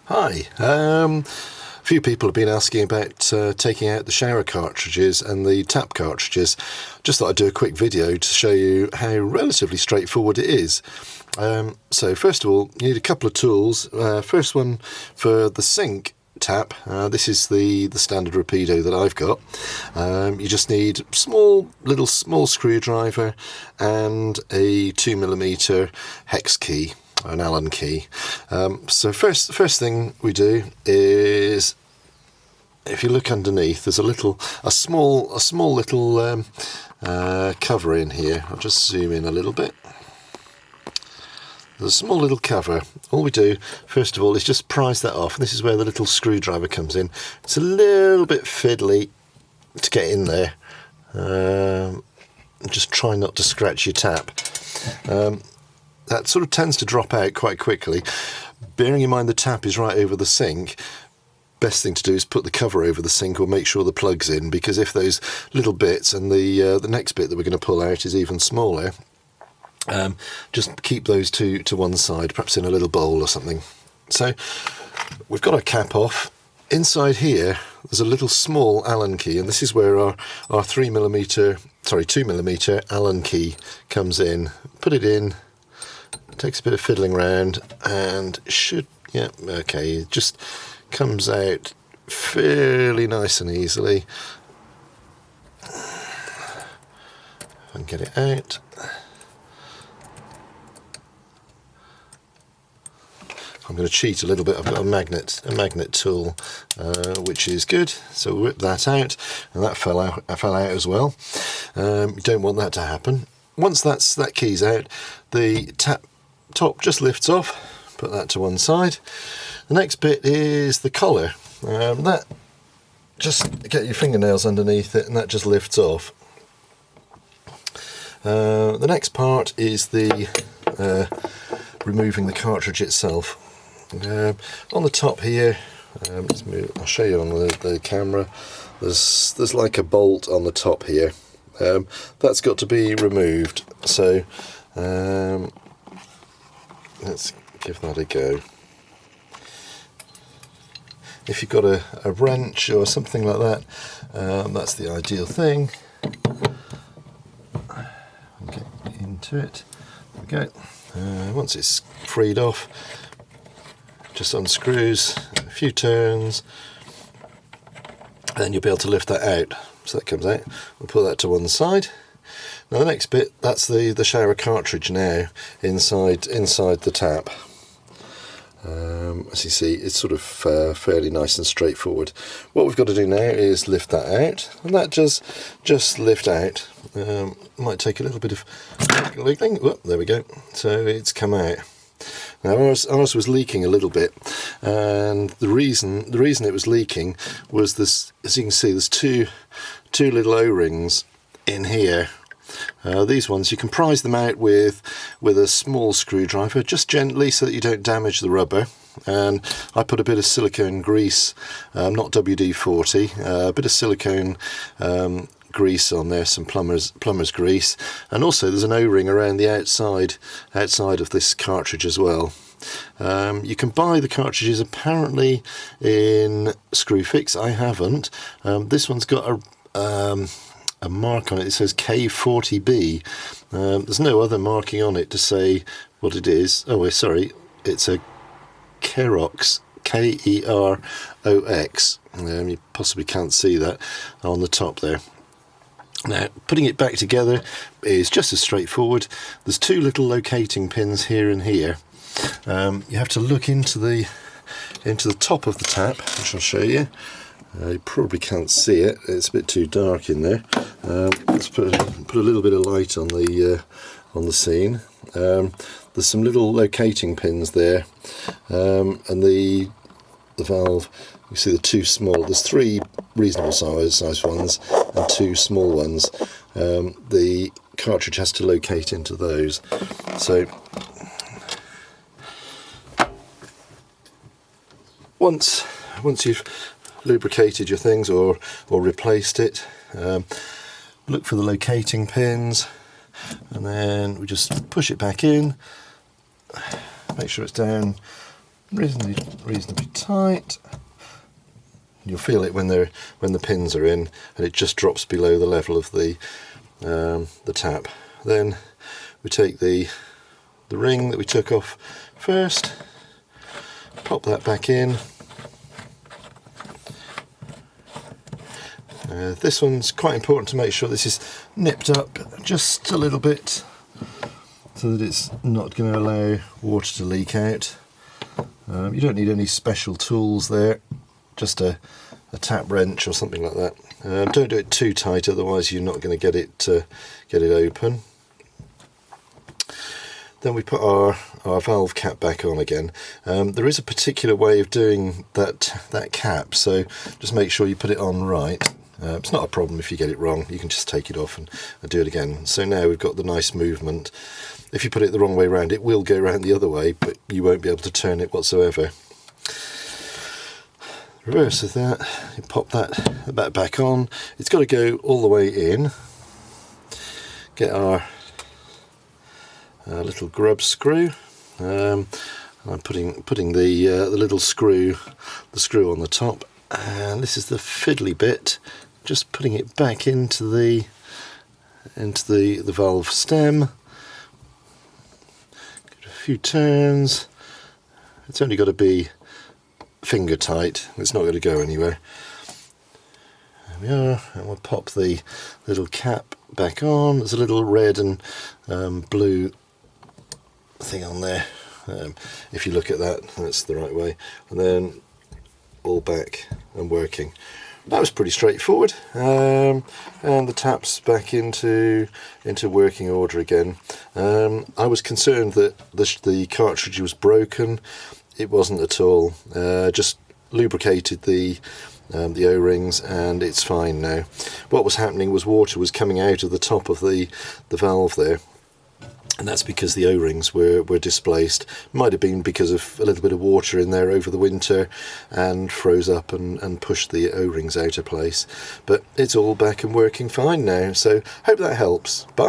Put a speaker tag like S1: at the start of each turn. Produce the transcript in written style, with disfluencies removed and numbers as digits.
S1: Hi. A few people have been asking about taking out the shower cartridges and the tap cartridges. Just thought I'd do a quick video to show you how relatively straightforward it is. So first of all, you need a couple of tools. First one for the sink tap. This is the standard Rapido that I've got. You just need small screwdriver and a 2mm hex key, an Allen key. So first thing we do is, if you look underneath, there's a small little cover in here. I'll just zoom in a little bit. There's a small little cover. All we do first of all is just prise that off. This is where the little screwdriver comes in. It's a little bit fiddly to get in there. Just try not to scratch your tap. That sort of tends to drop out quite quickly. Bearing in mind the tap is right over the sink, best thing to do is put the cover over the sink or make sure the plug's in, because if those little bits and the next bit that we're going to pull out is even smaller, just keep those two to one side, perhaps in a little bowl or something. So we've got our cap off. Inside here there's a little small Allen key, and this is where our 2mm Allen key comes in. Put it in. It takes a bit of fiddling around and should, yeah, okay, it just comes out fairly nice and easily. And get it out. I'm going to cheat a little bit. I've got a magnet tool, which is good. So whip that out, and that fell out as well. You don't want that to happen. Once that key's out, the top just lifts off. Put that to one side. The next bit is the collar. That just get your fingernails underneath it, and that just lifts off. The next part is the removing the cartridge itself. On the top here, let's move, I'll show you on the camera. There's like a bolt on the top here. That's got to be removed. So let's give that a go. If you've got a wrench or something like that, that's the ideal thing. Get into it. There we go. Once it's freed off, just unscrews, a few turns, and then you'll be able to lift that out. So that comes out. We'll put that to one side. Now the next bit, that's the shower cartridge now inside the tap. As you see, it's sort of fairly nice and straightforward. What we've got to do now is lift that out, and that just lift out. Might take a little bit of wiggling. Whoop, there we go. So it's come out. Now ours was leaking a little bit, and the reason it was leaking was this. As you can see, there's two little O-rings in here. These ones, you can prise them out with a small screwdriver, just gently, so that you don't damage the rubber. And I put a bit of silicone grease, not WD-40, a bit of silicone grease on there, some plumber's grease, and also there's an O-ring around the outside of this cartridge as well. You can buy the cartridges apparently in Screwfix. I haven't. This one's got a mark on it. It says K40B. There's no other marking on it to say what it is. Oh, sorry, it's a Kerox, K-E-R-O-X. You possibly can't see that on the top there. Now, putting it back together is just as straightforward. There's two little locating pins here and here. You have to look into the top of the tap, which I'll show you. You probably can't see it; it's a bit too dark in there. Let's put a little bit of light on the scene. There's some little locating pins there, and the valve. You see the two small. There's three reasonable size ones and two small ones. The cartridge has to locate into those. So once you've lubricated your things or replaced it, look for the locating pins, and then we just push it back in. Make sure it's down reasonably tight. You'll feel it when the pins are in, and it just drops below the level of the tap. Then we take the ring that we took off first, pop that back in. This one's quite important to make sure this is nipped up just a little bit so that it's not going to allow water to leak out. You don't need any special tools there, just a tap wrench or something like that. Don't do it too tight, otherwise you're not going to get it open. Then we put our valve cap back on again. There is a particular way of doing that cap, so just make sure you put it on right. It's not a problem if you get it wrong, you can just take it off and do it again. So now we've got the nice movement. If you put it the wrong way around, it will go around the other way, but you won't be able to turn it whatsoever. Reverse of that, you pop that back on. It's got to go all the way in. Get our little grub screw. I'm putting the little screw on the top, and this is the fiddly bit. Just putting it back into the valve stem. Give it a few turns. It's only got to be finger tight. It's not going to go anywhere. There we are, and we'll pop the little cap back on. There's a little red and blue thing on there. If you look at that, that's the right way. And then all back and working. That was pretty straightforward, and the tap's back into working order again. I was concerned that the cartridge was broken. It wasn't at all. Just lubricated the O-rings, and it's fine now. What was happening was water was coming out of the top of the valve there, and that's because the O-rings were displaced. Might have been because of a little bit of water in there over the winter and froze up and pushed the O-rings out of place. But it's all back and working fine now, so hope that helps. Bye.